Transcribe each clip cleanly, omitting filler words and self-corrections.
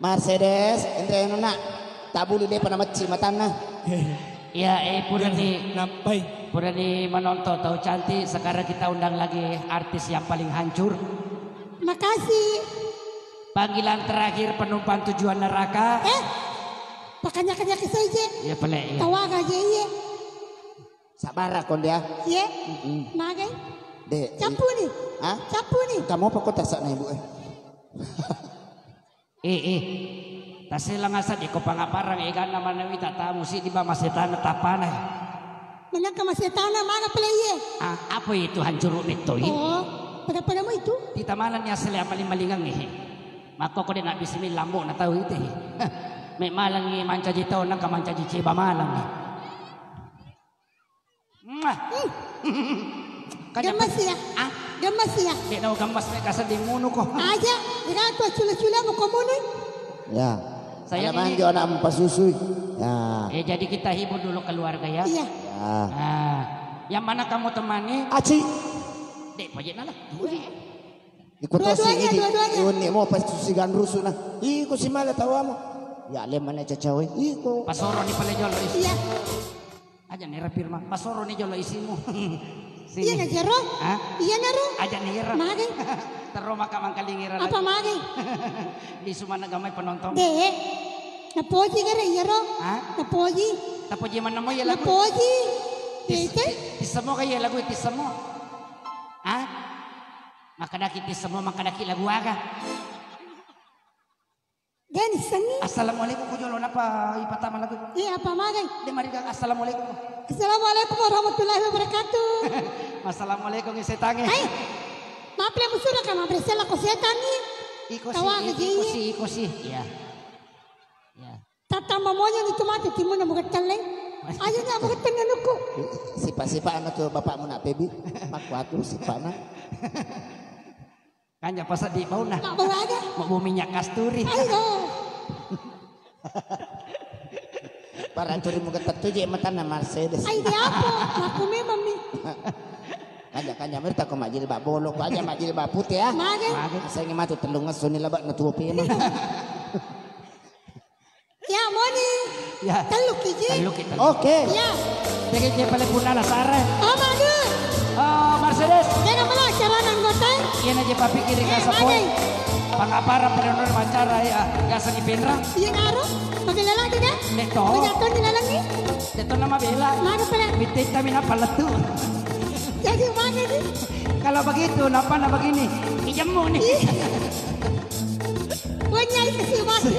Mercedes, ente nak tak boleh dia pernah macam matana. Ya, Purani menonton tahu cantik. Sekarang kita undang lagi artis yang paling hancur. Makasih. Panggilan terakhir penumpang tujuan neraka. Pakanya saja. Ya pelek ya. Tawa aja ya. Sabar kon dia. Ya. Magai. Dek. Capu nih. Hah? Capu nih. Kamu apa kau tak sak ibu? Tasilang asad iko pangaparang ikan nama nawi tak tamu si di bawah setan tapana. Menangka masih tanah mana pelaya? Apa itu hancur itu? Oh, pada mu itu? Di tamanan ya sele paling malingang nih. Maka kau dia nak bismillah lambo na tahu itu. Mek malang ni manca jitau nak manca jici malang. Gemas ya? Gemas ya? Dia nak gemas mereka sedih munu kok. Aja, dengan tu cula-cula mau komuni. Ya. Saya ini juga nak empas susu. Ya. Jadi kita hibur dulu keluarga ya. Iya. Yang mana kamu temani? Aci. Dek, pajak nala. Ikut tosi ini. Ini mau pas susi ganrusu nah. Iko si mala tawamu. Ya le mana cacawe. Iko. Pasoro ni pala jolo isi. Iya. Aja ni rapir mah. Pasoro ni jolo isimu. Iya na jero? Iya na ro? Aja ni jero. Magay. Tero maka mangkalingira lagi. Apa magay? Di sumana gamay penonton. Dek. Napoji ka rin, iya ro? Napoji. Napoji man mo ya lagu. Napoji. Deke? Tisamo kaya lagu tisamo. Makadaki tisamo makadaki lagu aga. Gani sangi. Assalamualaikum ko jolo napa ipatama lagu. Iya apa magay? Di marigang assalamualaikum. Assalamualaikum warahmatullahi wabarakatuh. Assalamualaikum setange. Ay, maple musura ka mabresela ko setani. Iko si. Ya. Ya. Tata mamonya ni tumate timun na mugat taleng. Ayo na mugat tanganuko. Sipa-sipa anak tu bapakmu nak baby. Makuatu sipa na. Kanya pas di bau nah. Mak bawa ada. Mau minyak kasturi. Ayo. Para curi muka tertuju matana Mercedes. Ay di apa? Aku memang mi. Kanya merta ko majil ba bolok aja majil ba putih ya. Magay. Saya ingin matu telungas suni labak na tuwa pima. Ya moni. Ya. Taluk kiji. Oke. Ya. Jadi dia paling punah lah sare. Oh madu. Oh Mercedes. Jangan malah acara anggota. Iya aja papi kiri ka sapoi. Pangapara penonton acara ya gasa ni Pendra. Iya ngaruh. Magalala di na. Neto. Magalala di nalangi. Neto nama bela. Mana pala? Bitik kami napa letu. Jadi mana ni? Kalau begitu napa na begini. Ijemu nih. Wanyai kasi mati.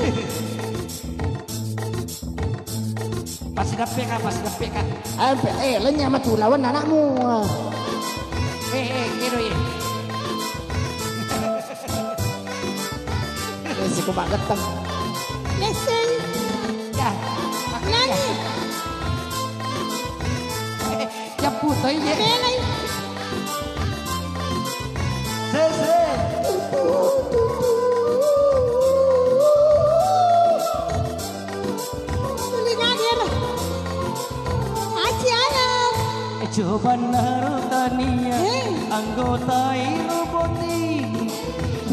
Pasti dapet kak. Lenyap matu lawan anakmu. Kiro ya. Si kumak geteng. Lesel. Ya. Lani. Japu toy ya. Belai. Se. Tulingan Aci alam. Coba narutania anggota iroboti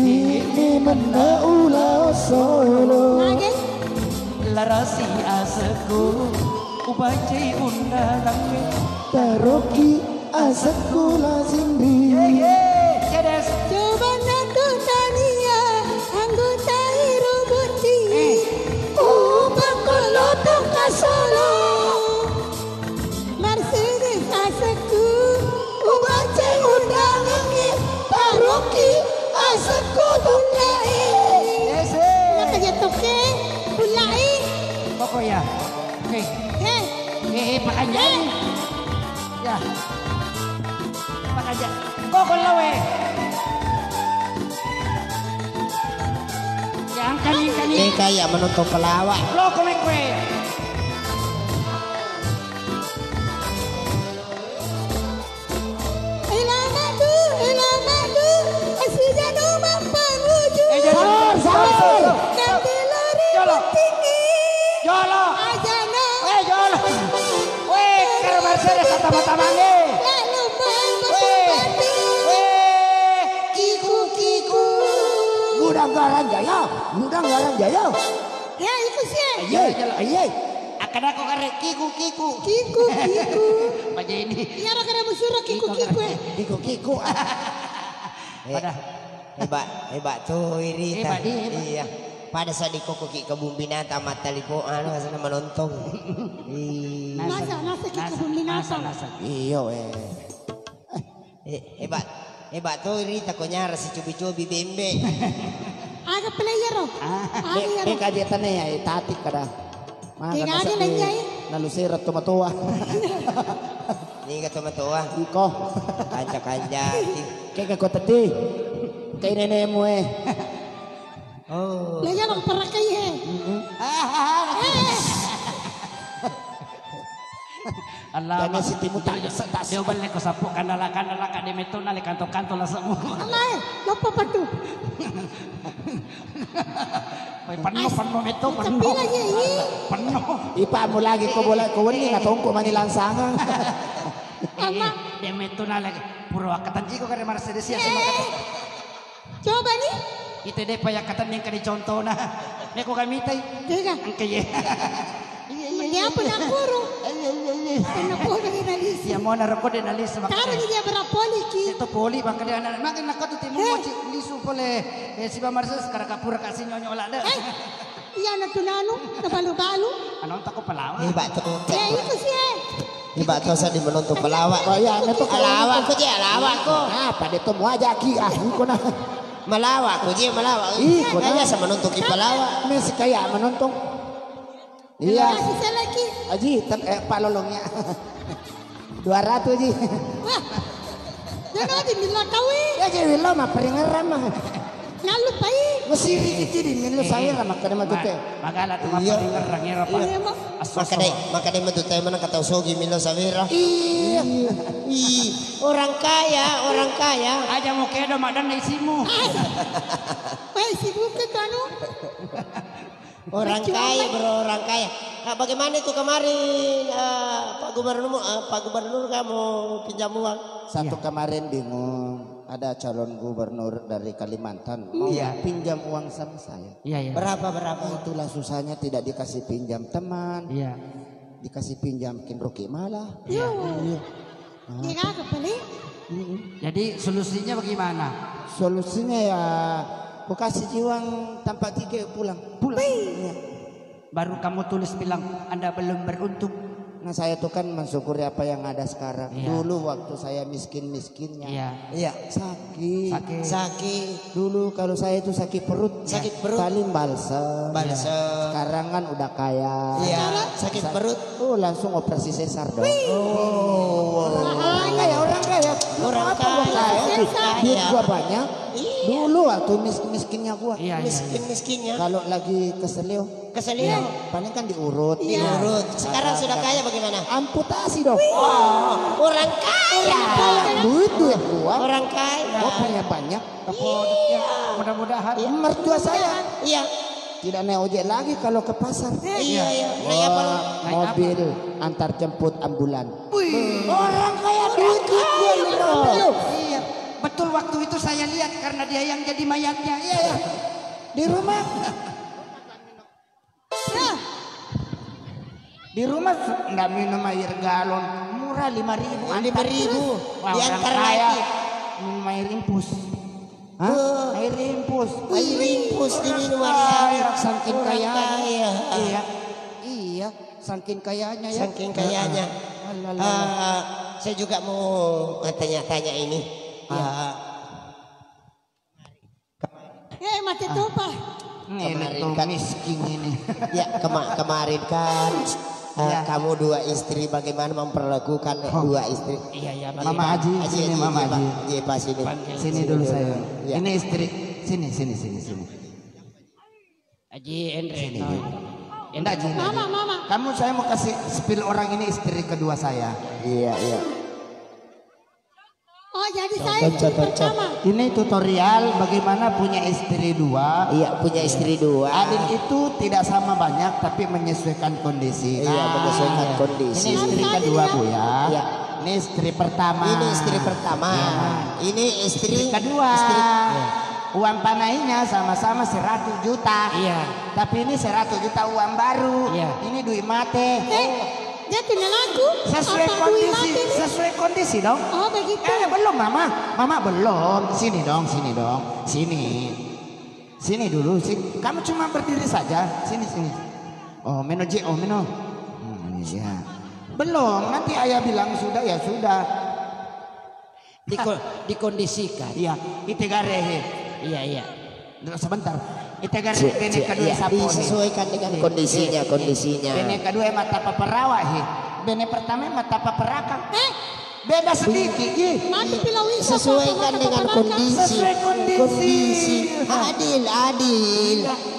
Ini menaula solo. Magay. larasi aseku ubacai undangan Taroki asaku lazim di. Cedes Coba nak tania anggota iroboti. Upang kolotong kasolo. Mercedes asaku ubace undangan taroki asaku tunai. Nakajatoke ulai. pokoknya oke pakanya ya pakanya kok lawe yang kani Ini kayak menutup pelawak. lo kue Ilamadu, asidano mampanguju. Sabar. Nanti lari Jolo. tinggi. Jolo Ajana. Jolo karo Mercedes mata mangi Lalu bang. Kiku Gudang gara ngaran jaya. Udah ngaran jaya. Ya itu sih. Iya. Akan aku karek kiku. Kiku. Baca ini. Iya orang kena musuh kiku. Kiku. Pada Hebat tuh ini. Hebat, dia hebat. Iya. Pada saat di koko ki kebun binatang mata lipo sana menonton. Nasa kikubun binatang. Nasa. Iya Hebat tuh ini takonya rasi cubi-cubi bembe. Aga player oh. Aga Beka dia tanah ya, tatik kada. Kaya ada lang niya eh. Nalusirat tumatuwa. Ini ka tumatuwa. Iko. Kanja. Kaya ko tati. Kay nene mo eh. Oh. Player ang parakay eh. Allah Kanya si Timo tak dia balik ko sa po kanala ka di meto na kanto la sa mo. Alay, lupa pa to. Penuh meto penuh. Kapila niya eh. Penuh. Ipa mo lagi ko bola ko wani ngatong ko manilansangan. Di meto na lagi puro akatanji ko kare Mercedes ya sama kata. Coba nih. Ito de payakatan yang kani contoh na. Ne ko gamitay. Teka. Ang kaya. Dia pun nakuro. Nakuro inalis. Siya mo na rako din alis sa Karo niya dia berapoli ki. ito poli bang kaya na makin nakato timo mo lisu pole si ba Mercedes kara kapura kasi nyonyo wala da. Iya na tunano, na balu-balu. Anong tako palawan? Hebat tuh. Ya itu sih eh. Hebat tuh sa di menonton pelawak. Oh ya, neto Alawak ko dia, alawak ko. Apa de to mo aja ki ko na. Malawak ko dia, malawak. Ih, Kaya sa menonton ki pelawak. Mes kaya menontong. Iya. Masih saya lagi. Aji, palolongnya. 200 Ji. Wah. Jangan di mila kawi. Ya jadi lo mah peringeran mah. Ngalut pai. Mesiri jadi minlo saya mah kada matute. Magala tu Iya. maparingan rangero pa. Iya mah. Maka dai matutay man ang katausogi milo sa vera. Iya. Orang kaya. Aja mo kedo madan na isimu. Pai sibuk ke kanu. Orang kaya bro, orang kaya. Nah, bagaimana itu kemarin Pak Gubernur kamu pinjam uang? Satu kemarin bingung, ada calon gubernur dari Kalimantan mau pinjam uang sama saya. Iya. Berapa? Itulah susahnya tidak dikasih pinjam teman, Iya. dikasih pinjam kin Rocky malah. Yo. Dia kagak beli. Jadi solusinya bagaimana? Solusinya ya aku kasih jiwang tanpa tiga pulang. Iya. Baru kamu tulis bilang Anda belum beruntung. Nah saya tuh kan mensyukuri apa yang ada sekarang. Iya. Dulu waktu saya miskinnya Iya. sakit. Dulu kalau saya itu sakit perut. Paling balsem. Sekarang kan udah kaya. Iya. Sakit perut. Oh langsung operasi sesar dong. Orang Orang kaya. Orang Apa gua kaya. Duit gua banyak. Dulu waktu miskinnya gua. Iya. Miskinnya. Kalau lagi keselio. Keselio. Paling kan diurut. Diurut. Sekarang sudah kaya bagaimana? Amputasi dong. Orang kaya. Duit gua. Orang kaya. Gua punya banyak. Kapodotnya mudah-mudahan. Mertua saya Iya. tidak naik ojek lagi kalau ke pasar. Iya. Naik apa lu? Naik Mobil antar jemput ambulan. Orang kaya duit bro. Iya. Betul waktu itu saya lihat karena dia yang jadi mayatnya. Iya. Di rumah. Di rumah nggak minum air galon murah 5.000. 5.000. Wah, Di orang antara kaya. lagi. Minum air impus. Hah? Air impus. Air impus diminum Air saking Orang kaya. kaya. Iya, saking kayanya ya. Saking kayanya. Saya juga mau tanya-tanya ini. mati tupa. Ini tuh miskin ini. Ya kemarin kan kamu dua istri bagaimana memperlakukan dua istri? Iya. Mama Haji, sini Mama Haji. Haji Pak sini. Sini dulu saya. Ya. Ini istri. Sini. Haji Andre. Enggak Ji. Mama. Kamu saya mau kasih spill orang ini istri kedua saya. Iya. Oh jadi saya istri pertama. Ini tutorial bagaimana punya istri dua. Iya punya istri dua. Adin itu tidak sama banyak tapi menyesuaikan kondisi. Iya menyesuaikan kondisi. Ini istri kedua Bu ya. Iya. Ini istri pertama. Ini istri pertama. Ya. Ini istri Kedua. uang panainya sama-sama 100 juta. Iya. Tapi ini 100 juta uang baru. Iya. Ini duit mate. Dia kenal aku. Sesuai Apa kondisi, duit mati nih? sesuai kondisi dong. Oh begitu. Belum mama, mama belum. Sini dong, sini. Sini dulu sih. Kamu cuma berdiri saja. Sini. Oh meno J, oh meno. Ya. Belum. Nanti ayah bilang sudah ya sudah. Dikondisikan. Iya. Itegarehe. Iya. Sebentar. Itegarehe bene kedua Iya, sapo. disesuaikan dengan kondisinya. Bene kedua mata paperawa he. Bene pertama mata paperakang. Beda sedikit. Mati pilawisa. Sesuaikan dengan kondisi. Sesuai kondisi. Adil.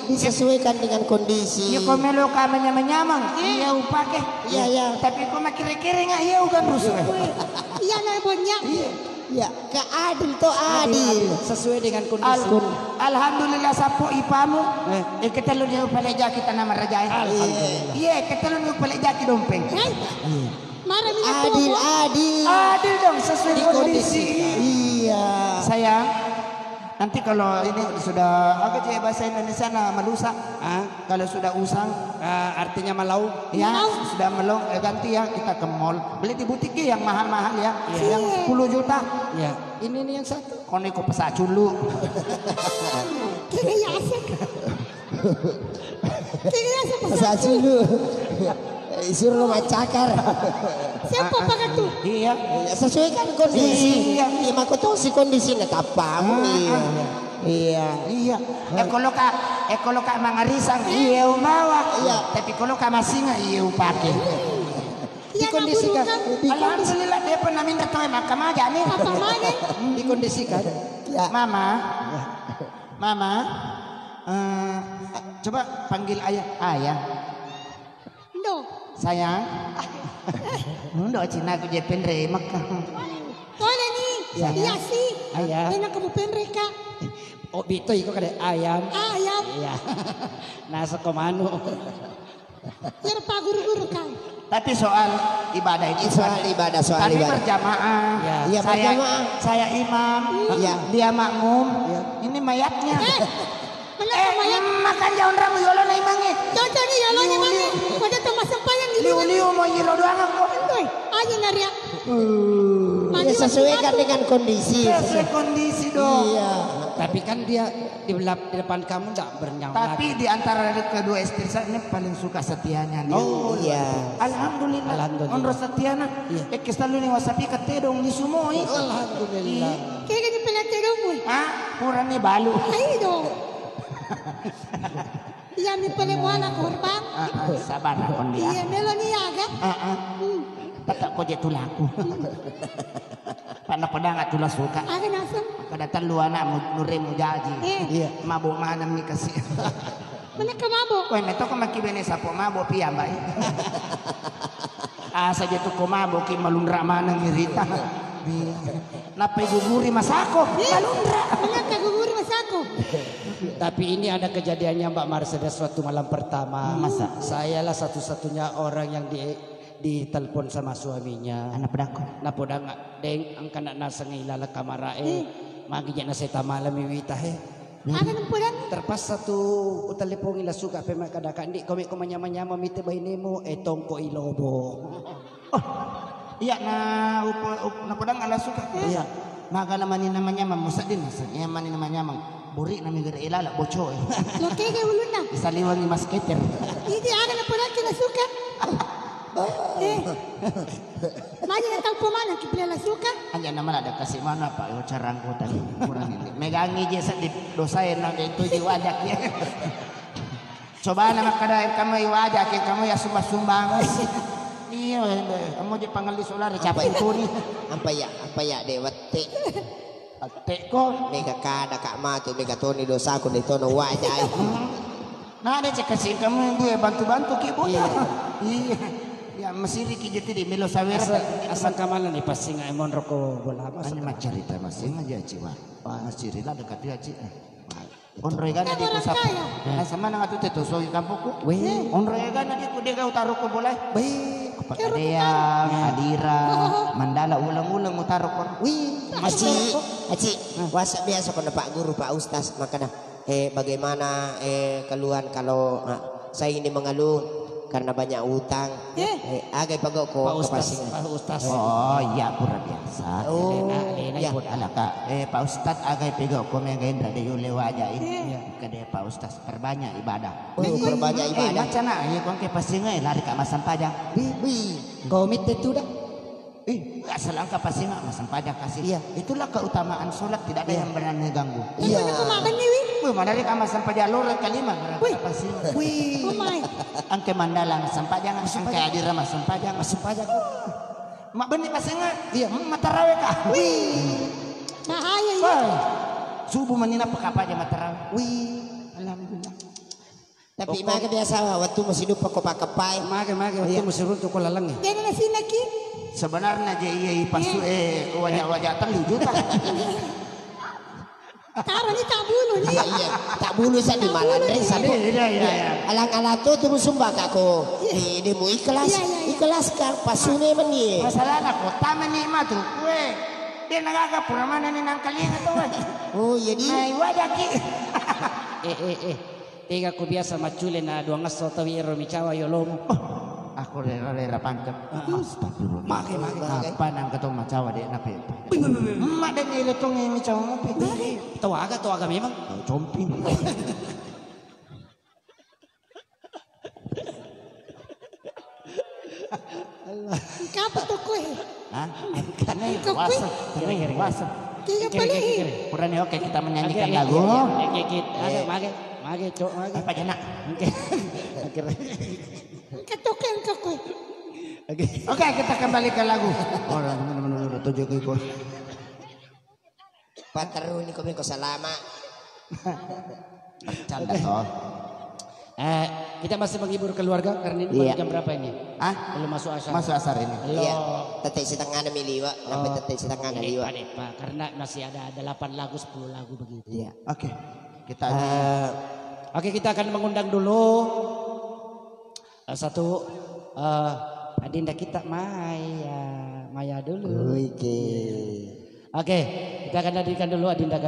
Disesuaikan dengan kondisi. Ya kau melo kami menyamang. Iya upake. Iya. Tapi kau makire-kire nggak iya ugan rusuh. Iya nanya. Ya, keadil to adil. Sesuai dengan kondisi. Alhamdulillah sapo ipamu. Kita lu dia upaleja kita nama raja. Alhamdulillah. Iya kita lu upaleja kita dompeng. Marah minyak Adil. Adil dong sesuai kondisi. Iya. Sayang, nanti kalau ini sudah agak jadi bahasa Indonesia malusa. Kalau sudah usang, Artinya malau. ya sudah melong, ganti ya kita ke mall. Beli di butik yang mahal-mahal ya, yang 10 juta. Ya. Ini nih yang satu. Kono ko pesacul lu. Kayaknya asik. Kayaknya asik. Masa dulu. Suruh macakar. Siapa pakai tuh? Iya. Sesuaikan kondisi. Iya. Iya, makoto si kondisinya tapamu. Iya. Kalau ka mangarisang iya umawa. Iya. Tapi kalau ka masinga iya upake. Dikondisikan. Alhamdulillah dia pernah minta toy makam aja nih. Apa mana? Dikondisikan. Ya. Mama. Coba panggil ayah. Ayah. No. Sayang. Ndo Cina aku je penre Mekah. Tole nih. Iya sih. Ayah. Enak kamu penreka. Oh bito iko kada ayam. Ayam. Iya. Nasa komano. Biar pak guru-guru kan. Tapi soal ibadah itu Soal ibadah. kami berjamaah. Ya. Iya, berjamaah. Saya imam. Iya. Dia makmum. Ini mayatnya. Mana mayat? Makan jauh ramu yolo na imangi. Contoh nih yalonya mana? Pada tempat sempayan gitu. Liu mau yilo doang aku. Aja naria. Ya, sesuaikan dengan kondisi. Sesuai kondisi dong. Iya. Tapi kan dia di depan kamu tidak bernyawa. Tapi di antara kedua istri saya ini paling suka setianya nih. Oh iya. Alhamdulillah. Alhamdulillah. Onro setiana. Selalu nih wasapi ketedong ni sumoi. Alhamdulillah. Kayak gini pelatih mo. Kurang nih balu. Ayo dong. Iya nih pelemuan aku horban. Sabar akon dia. Iya melo nih aga. Tatak ko je tulaku. Pana pada nggak tulas suka. Aga nasem. Kadatan luana nure mu jaji. Iya. Mabo manam ni kasi. Mana ka mabo? Koy meto ko makibene sapo mabo piyambay. Asa je to ko mabo ki malundra manang irita. Napay guguri masako. Malundra. Mana ka guguri masako? Tapi ini ada kejadiannya Mbak Mercedes suatu malam pertama. Masa? Sayalah satu-satunya orang yang ditelepon sama suaminya. Anak pedako. Napodang deng ang kana nasa ngilala kamarae. Maginya na sa malam iwita he. Aga nang pulang. Terpas satu utalipong ila suka pe makadaka di kami ko manyama mite bayne mo etong ko ilobo. Iya na pedang ala suka. Iya. Maga naman ni namanya mamusa din. Iya man ni namanya mang buri na migir ilala bocho. Lo kaya ulun na. Isaliwan ni masketer. Hindi aga nang pulang kinasuka. Maju na tang pumana kipila suka. Anya naman ada kasih mana pak yo carang ko tadi kurang ini. Megangi je sa di dosain na dito di wajak ya. Coba na makada kamu iwajak kamu ya sumbang. Iya, kamu di pangalis ular capek ko ni. Apa ya dewate. Ate ko. Mega kada kak matu mega toni dosa ko dito no wajay. Nah ada cek kasih kamu gue bantu-bantu kibo. Iya. Ya masih ki jeti di melo sawer. Asal kamalan ni pasing ay mon roko bola mas. Ano cerita masih aja ciwa. Mas cerita dekat dia ci. Onroy gana di kusap. Sama nang atu teto so kampoko. We. Onroy gana di kude ka utaro ko boleh. Baik, Pekadeang, Adira, Mandala ulang-ulang mo taro ko. Wih, Aci, wasa biasa ko na Pak Guru, Pak Ustaz, makanya bagaimana keluhan kalau saya ini mengeluh karena banyak utang. Agak pagok ko Pak Ustaz, kepasingan. Pak Ustaz. Oh, iya pura biasa. Lena ya. ikut Alaka, Pak Ustad agay pigaw ko may gain rada yung lewaja Kade Pak Ustad perbanyak ibadah. Perbanyak ibadah. Macam na, iya kong kepasingay lari ka masampajang. Komite itu dah. Asal ang kapasingay masampajang kasih. Iya. Itulah keutamaan sholat tidak ada yang berani ganggu. Iya. Ano kumakan niwi? Madali ka masampajang lorong kalima berarti kapasingay. Kumay. Ang kay Mandala masampajang, ang kay Adira masampajang. Mak benih pasingay. Iya, matarawe ka. Bahaya yun. Wah, subuh manina pakapa aja matarawe. Alhamdulillah. Tapi maga biasa waktu masih hidup ako pakapay. Mage waktu mesti runtuh ko lalang ya. Yan na sinaki. Sebenarnya je iya pasu wajah-wajah terluju tak. Karo ni tabulo ni. Iya, tak bulu sa di Malandre sabo. Iya. Alang-alang to turun sumbak ako. Ini mo ikhlas, ikhlas ka pasune man ni. Masalah ko tama ni matu kue. Dia nagagapura mana ni nang kalinga to. Oh, iya di. May wajah ki. Tiga ko biasa macule na dua ngaso tawiro mi cawa yo lomo. Aku rela pangkat. Astagfirullah. Mage. Kapan ang katong macawa di na pe. Mak dan ile tong mi cawa mo pe. Tawaga memang. Comping. Kapag to ko eh. Hah? Kanay wasa. Kanay wasa. Kaya pala eh. Purani oke kita menyanyikan lagu. Mage, cok, mage. Apa jana? Katukan ka ko. Oke, kita kembali ke lagu. Orang benar-benar tujuh ke ikut. Pataruni ko salama. Canda toh. Kita masih menghibur keluarga karena ini Iya. jam berapa ini? Ah, Belum masuk asar. masuk asar ini. Iya, tetek setengah na miliwa, sampai tetek setengah na liwa. Pak, karena masih ada 8 lagu, 10 lagu begitu. Iya. Oke, kita Oke, kita akan mengundang dulu satu adinda kita Maya dulu. Oke. Oke, kita akan hadirkan dulu adinda